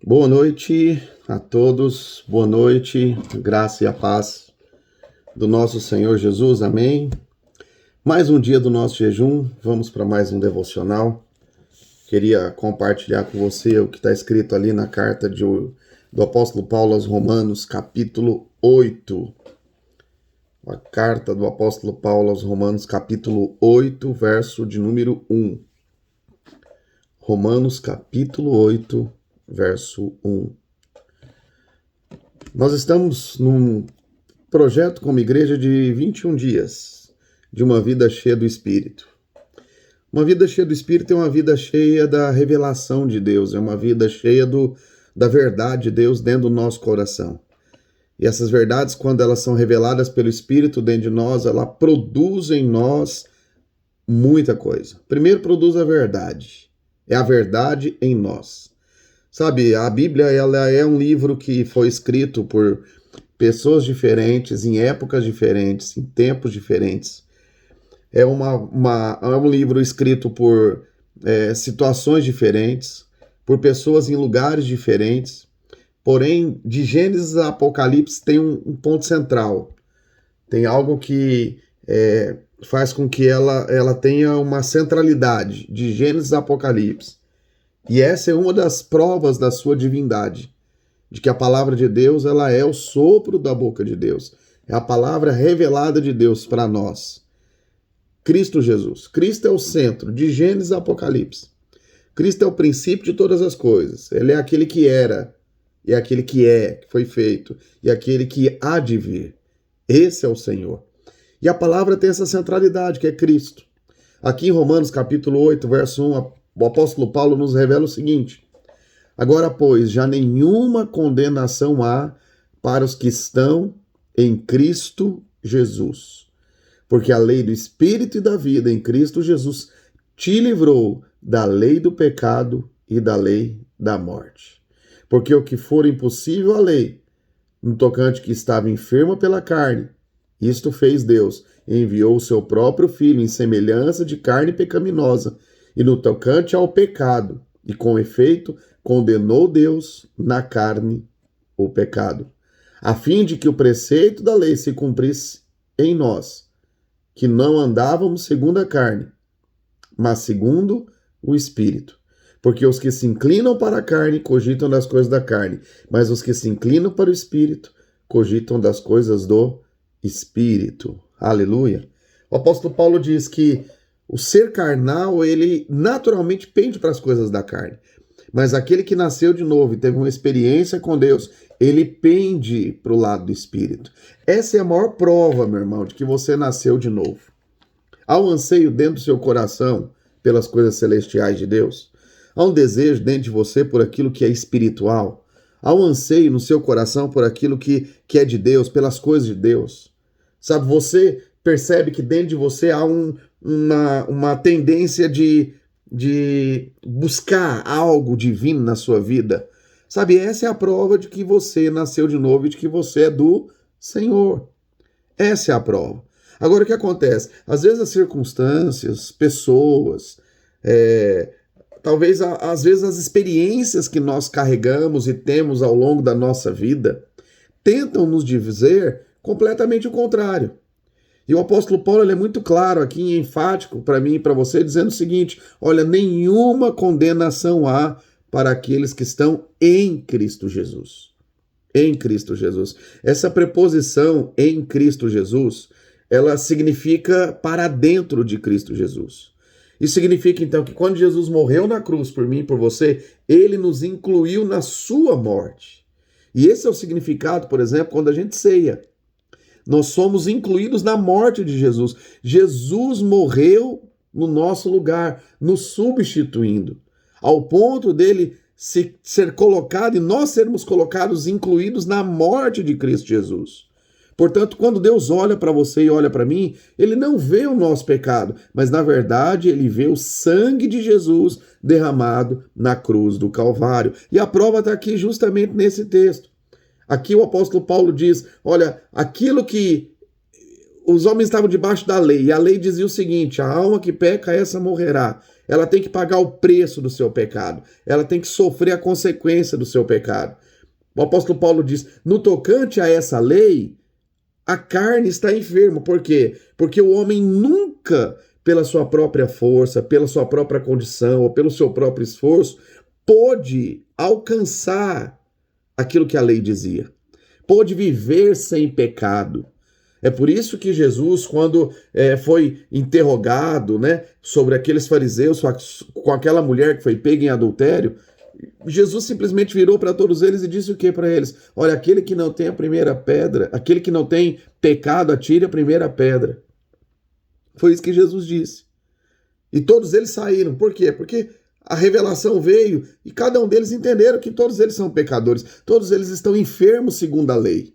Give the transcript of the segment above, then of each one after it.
Boa noite a todos, boa noite, graça e a paz do nosso Senhor Jesus, amém. Mais um dia do nosso jejum, vamos para mais um devocional. Queria compartilhar com você o que está escrito ali na carta do apóstolo Paulo aos Romanos, capítulo 8. A carta do apóstolo Paulo aos Romanos, capítulo 8, verso de número 1. Romanos, capítulo 8, verso 1. Nós estamos num projeto como igreja de 21 dias, de uma vida cheia do Espírito. Uma vida cheia do Espírito é uma vida cheia da revelação de Deus, é uma vida cheia da verdade de Deus dentro do nosso coração. E essas verdades, quando elas são reveladas pelo Espírito dentro de nós, ela produz em nós muita coisa. Primeiro produz a verdade, é a verdade em nós. Sabe, a Bíblia ela é um livro que foi escrito por pessoas diferentes, em épocas diferentes, em tempos diferentes. É um livro escrito por situações diferentes, por pessoas em lugares diferentes. Porém, de Gênesis a Apocalipse tem um ponto central. Tem algo que faz com que ela tenha uma centralidade, de Gênesis a Apocalipse. E essa é uma das provas da sua divindade, de que a palavra de Deus ela é o sopro da boca de Deus. É a palavra revelada de Deus para nós. Cristo Jesus. Cristo é o centro, de Gênesis a Apocalipse. Cristo é o princípio de todas as coisas. Ele é aquele que era, e aquele que foi feito, e aquele que há de vir. Esse é o Senhor. E a palavra tem essa centralidade, que é Cristo. Aqui em Romanos capítulo 8, verso 1, o apóstolo Paulo nos revela o seguinte: agora, pois, já nenhuma condenação há para os que estão em Cristo Jesus. Porque a lei do Espírito e da vida em Cristo Jesus te livrou da lei do pecado e da lei da morte. Porque o que for impossível à lei, no tocante que estava enferma pela carne, isto fez Deus, enviou o seu próprio Filho em semelhança de carne pecaminosa, e no tocante ao pecado, e com efeito, condenou Deus na carne o pecado, a fim de que o preceito da lei se cumprisse em nós, que não andávamos segundo a carne, mas segundo o Espírito. Porque os que se inclinam para a carne cogitam das coisas da carne, mas os que se inclinam para o Espírito cogitam das coisas do Espírito. Aleluia! O apóstolo Paulo diz que o ser carnal, ele naturalmente pende para as coisas da carne. Mas aquele que nasceu de novo e teve uma experiência com Deus, ele pende para o lado do Espírito. Essa é a maior prova, meu irmão, de que você nasceu de novo. Há um anseio dentro do seu coração pelas coisas celestiais de Deus. Há um desejo dentro de você por aquilo que é espiritual. Há um anseio no seu coração por aquilo que é de Deus, pelas coisas de Deus. Sabe, você percebe que dentro de você há uma tendência de buscar algo divino na sua vida. Sabe, essa é a prova de que você nasceu de novo e de que você é do Senhor. Essa é a prova. Agora, o que acontece? Às vezes as circunstâncias, pessoas, talvez às vezes as experiências que nós carregamos e temos ao longo da nossa vida tentam nos dizer completamente o contrário. E o apóstolo Paulo ele é muito claro aqui e enfático para mim e para você, dizendo o seguinte: olha, nenhuma condenação há para aqueles que estão em Cristo Jesus. Em Cristo Jesus. Essa preposição em Cristo Jesus, ela significa para dentro de Cristo Jesus. Isso significa então que quando Jesus morreu na cruz por mim e por você, ele nos incluiu na sua morte. E esse é o significado, por exemplo, quando a gente ceia. Nós somos incluídos na morte de Jesus. Jesus morreu no nosso lugar, nos substituindo, ao ponto dele ser colocado e nós sermos colocados, incluídos na morte de Cristo Jesus. Portanto, quando Deus olha para você e olha para mim, ele não vê o nosso pecado, mas na verdade ele vê o sangue de Jesus derramado na cruz do Calvário. E a prova está aqui justamente nesse texto. Aqui o apóstolo Paulo diz, olha, aquilo que os homens estavam debaixo da lei, e a lei dizia o seguinte: a alma que peca, essa morrerá. ela tem que pagar o preço do seu pecado, ela tem que sofrer a consequência do seu pecado. O apóstolo Paulo diz, no tocante a essa lei, a carne está enferma. Por quê? Porque o homem nunca, pela sua própria força, pela sua própria condição, ou pelo seu próprio esforço, pôde alcançar aquilo que a lei dizia. Pôde viver sem pecado. É por isso que Jesus, quando foi interrogado, né, sobre aqueles fariseus, com aquela mulher que foi pega em adultério, Jesus simplesmente virou para todos eles e disse o que para eles? Olha, aquele que não tem a primeira pedra, aquele que não tem pecado, atire a primeira pedra. Foi isso que Jesus disse. E todos eles saíram. Por quê? Porque a revelação veio e cada um deles entenderam que todos eles são pecadores. Todos eles estão enfermos segundo a lei.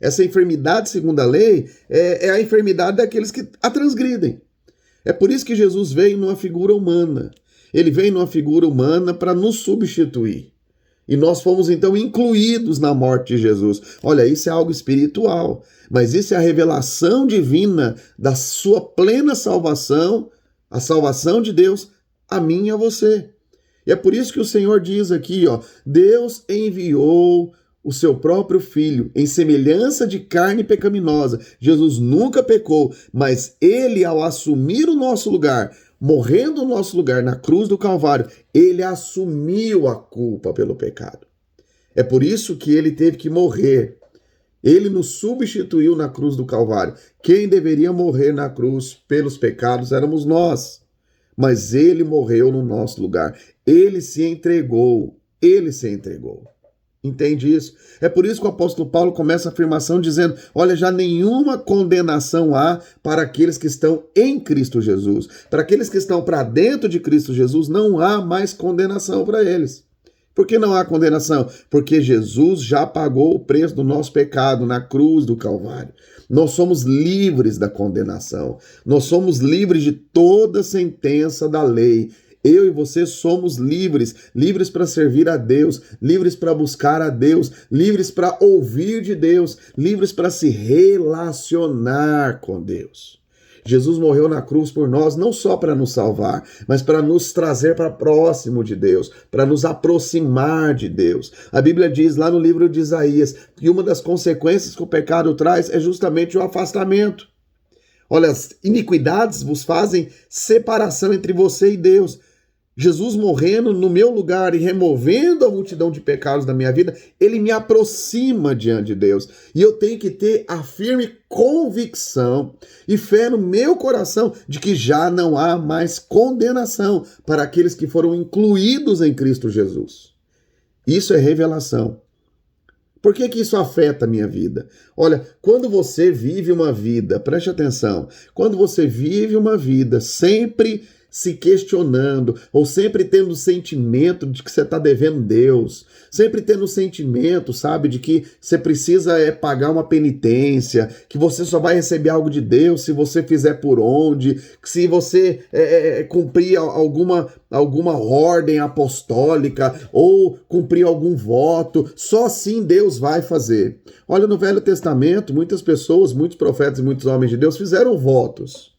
Essa enfermidade segundo a lei é a enfermidade daqueles que a transgridem. É por isso que Jesus veio numa figura humana. Ele veio numa figura humana para nos substituir. E nós fomos então incluídos na morte de Jesus. Olha, isso é algo espiritual, mas isso é a revelação divina da sua plena salvação, a salvação de Deus a mim e a você. E é por isso que o Senhor diz aqui, ó, Deus enviou o seu próprio Filho em semelhança de carne pecaminosa. Jesus nunca pecou, mas ele, ao assumir o nosso lugar, morrendo no nosso lugar na cruz do Calvário, ele assumiu a culpa pelo pecado. É por isso que ele teve que morrer. Ele nos substituiu na cruz do Calvário. Quem deveria morrer na cruz pelos pecados éramos nós. Mas ele morreu no nosso lugar. Ele se entregou. Ele se entregou. Entende isso? É por isso que o apóstolo Paulo começa a afirmação dizendo, olha, já nenhuma condenação há para aqueles que estão em Cristo Jesus. Para aqueles que estão para dentro de Cristo Jesus, não há mais condenação para eles. Por que não há condenação? Porque Jesus já pagou o preço do nosso pecado na cruz do Calvário. Nós somos livres da condenação. Nós somos livres de toda sentença da lei. Eu e você somos livres, livres para servir a Deus, livres para buscar a Deus, livres para ouvir de Deus, livres para se relacionar com Deus. Jesus morreu na cruz por nós, não só para nos salvar, mas para nos trazer para próximo de Deus, para nos aproximar de Deus. A Bíblia diz lá no livro de Isaías que uma das consequências que o pecado traz é justamente o afastamento. Olha, as iniquidades vos fazem separação entre você e Deus. Jesus morrendo no meu lugar e removendo a multidão de pecados da minha vida, ele me aproxima diante de Deus. E eu tenho que ter a firme convicção e fé no meu coração de que já não há mais condenação para aqueles que foram incluídos em Cristo Jesus. Isso é revelação. Por que isso afeta a minha vida? Olha, quando você vive uma vida, preste atenção, quando você vive uma vida sempre se questionando, ou sempre tendo o sentimento de que você está devendo Deus, sempre tendo o sentimento, sabe, de que você precisa pagar uma penitência, que você só vai receber algo de Deus se você fizer por onde, que se você cumprir alguma ordem apostólica, ou cumprir algum voto, só assim Deus vai fazer. Olha, no Velho Testamento, muitas pessoas, muitos profetas e muitos homens de Deus fizeram votos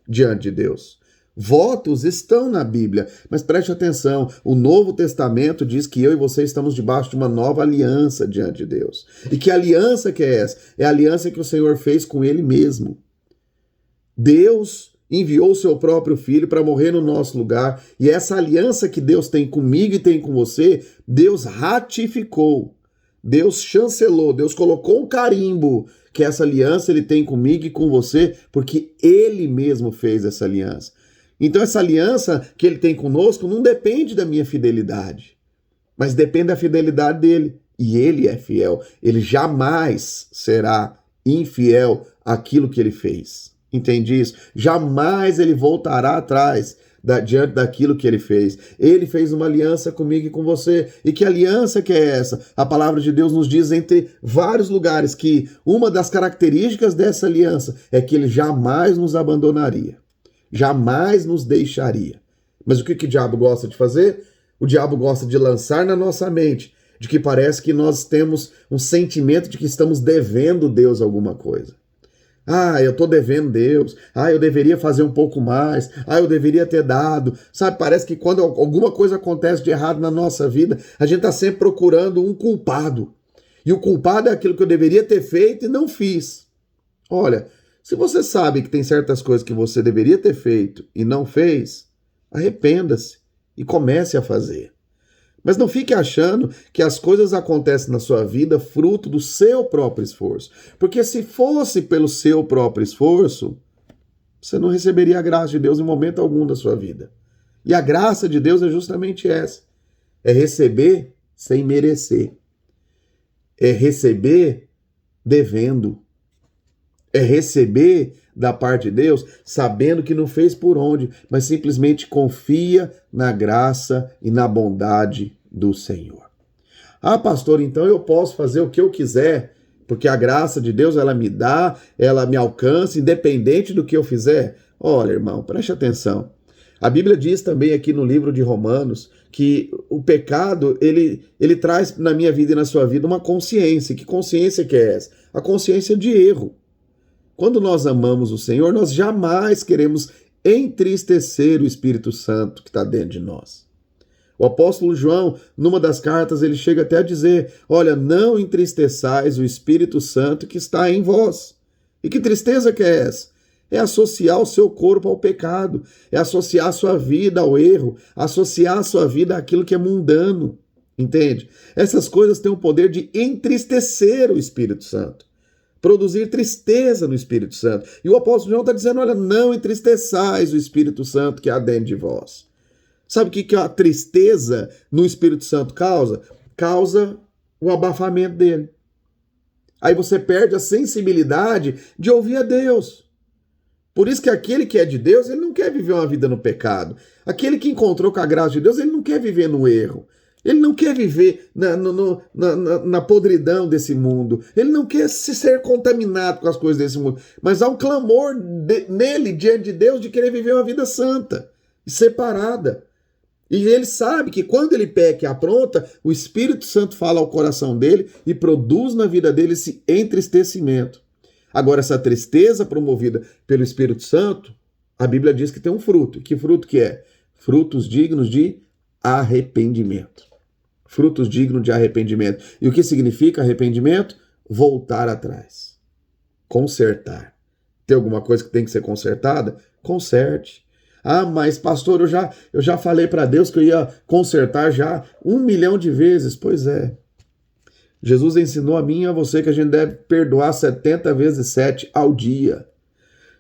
diante de Deus. Votos estão na Bíblia, mas preste atenção, o Novo Testamento diz que eu e você estamos debaixo de uma nova aliança diante de Deus. E que aliança que é essa? É a aliança que o Senhor fez com Ele mesmo. Deus enviou o seu próprio Filho para morrer no nosso lugar, e essa aliança que Deus tem comigo e tem com você, Deus ratificou, Deus chancelou, Deus colocou um carimbo, que essa aliança Ele tem comigo e com você, porque Ele mesmo fez essa aliança. Então essa aliança que ele tem conosco não depende da minha fidelidade, mas depende da fidelidade dele. E ele é fiel. Ele jamais será infiel àquilo que ele fez. Entende isso? Jamais ele voltará atrás diante daquilo que ele fez. Ele fez uma aliança comigo e com você. E que aliança que é essa? A palavra de Deus nos diz entre vários lugares que uma das características dessa aliança é que ele jamais nos abandonaria. Jamais nos deixaria. Mas o que o diabo gosta de fazer? O diabo gosta de lançar na nossa mente de que parece que nós temos um sentimento de que estamos devendo Deus alguma coisa. Ah, eu estou devendo Deus. Ah, eu deveria fazer um pouco mais. Ah, eu deveria ter dado. Sabe, parece que quando alguma coisa acontece de errado na nossa vida, a gente está sempre procurando um culpado. E o culpado é aquilo que eu deveria ter feito e não fiz. Olha, se você sabe que tem certas coisas que você deveria ter feito e não fez, arrependa-se e comece a fazer. Mas não fique achando que as coisas acontecem na sua vida fruto do seu próprio esforço. Porque se fosse pelo seu próprio esforço, você não receberia a graça de Deus em momento algum da sua vida. E a graça de Deus é justamente essa. É receber sem merecer. É receber devendo. É receber da parte de Deus sabendo que não fez por onde, mas simplesmente confia na graça e na bondade do Senhor. Ah, pastor, então eu posso fazer o que eu quiser, porque a graça de Deus ela me dá, ela me alcança, independente do que eu fizer? Olha, irmão, preste atenção. A Bíblia diz também aqui no livro de Romanos que o pecado, ele traz na minha vida e na sua vida uma consciência. Que consciência que é essa? A consciência de erro. Quando nós amamos o Senhor, nós jamais queremos entristecer o Espírito Santo que está dentro de nós. O apóstolo João, numa das cartas, ele chega até a dizer: olha, não entristeçais o Espírito Santo que está em vós. E que tristeza que é essa? É associar o seu corpo ao pecado, é associar a sua vida ao erro, associar a sua vida àquilo que é mundano, entende? Essas coisas têm o poder de entristecer o Espírito Santo, produzir tristeza no Espírito Santo. E o apóstolo João está dizendo, olha, não entristeçais o Espírito Santo que há dentro de vós. Sabe o que a tristeza no Espírito Santo causa? Causa o abafamento dele. Aí você perde a sensibilidade de ouvir a Deus. Por isso que aquele que é de Deus, ele não quer viver uma vida no pecado. Aquele que encontrou com a graça de Deus, ele não quer viver no erro. Ele não quer viver na podridão desse mundo. Ele não quer se ser contaminado com as coisas desse mundo. Mas há um clamor nele, diante de Deus, de querer viver uma vida santa e separada. E ele sabe que quando ele peca e apronta, o Espírito Santo fala ao coração dele e produz na vida dele esse entristecimento. Agora, essa tristeza promovida pelo Espírito Santo, a Bíblia diz que tem um fruto. Que fruto que é? Frutos dignos de arrependimento. Frutos dignos de arrependimento. E o que significa arrependimento? Voltar atrás. Consertar. Tem alguma coisa que tem que ser consertada? Conserte. Ah, mas pastor, eu já falei para Deus que eu ia consertar já 1 milhão de vezes. Pois é. Jesus ensinou a mim e a você que a gente deve perdoar 70 vezes 7 ao dia.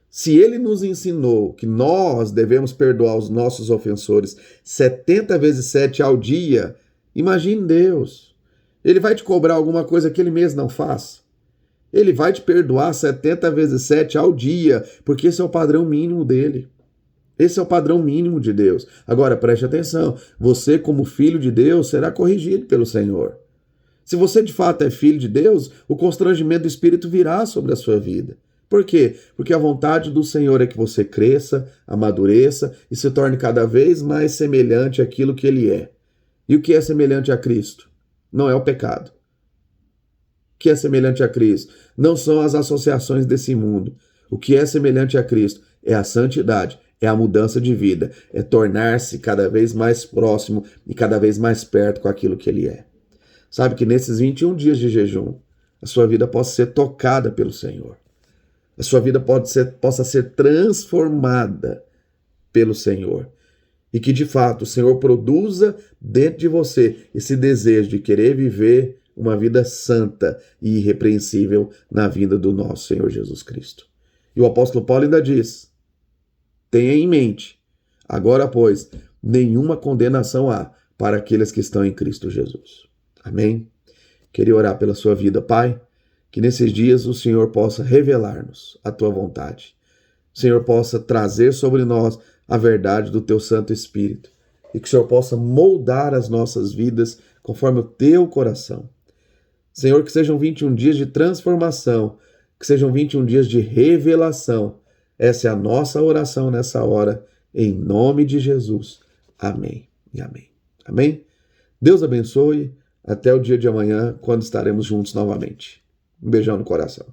Se ele nos ensinou que nós devemos perdoar os nossos ofensores 70 vezes 7 ao dia, imagine Deus. Ele vai te cobrar alguma coisa que ele mesmo não faz? Ele vai te perdoar 70 vezes 7 ao dia, porque esse é o padrão mínimo dele. Esse é o padrão mínimo de Deus. Agora, preste atenção. Você, como filho de Deus, será corrigido pelo Senhor. Se você de fato é filho de Deus, o constrangimento do Espírito virá sobre a sua vida. Por quê? Porque a vontade do Senhor é que você cresça, amadureça e se torne cada vez mais semelhante àquilo que Ele é. E o que é semelhante a Cristo? Não é o pecado. O que é semelhante a Cristo? Não são as associações desse mundo. O que é semelhante a Cristo é a santidade, é a mudança de vida, é tornar-se cada vez mais próximo e cada vez mais perto com aquilo que Ele é. Sabe que nesses 21 dias de jejum, a sua vida possa ser tocada pelo Senhor. A sua vida possa ser transformada pelo Senhor. E que, de fato, o Senhor produza dentro de você esse desejo de querer viver uma vida santa e irrepreensível na vida do nosso Senhor Jesus Cristo. E o apóstolo Paulo ainda diz, tenha em mente, agora, pois, nenhuma condenação há para aqueles que estão em Cristo Jesus. Amém? Queria orar pela sua vida, Pai, que nesses dias o Senhor possa revelar-nos a tua vontade. O Senhor possa trazer sobre nós a verdade do teu Santo Espírito e que o Senhor possa moldar as nossas vidas conforme o teu coração. Senhor, que sejam 21 dias de transformação, que sejam 21 dias de revelação. Essa é a nossa oração nessa hora, em nome de Jesus. Amém e amém. Amém? Deus abençoe. Até o dia de amanhã, quando estaremos juntos novamente. Um beijão no coração.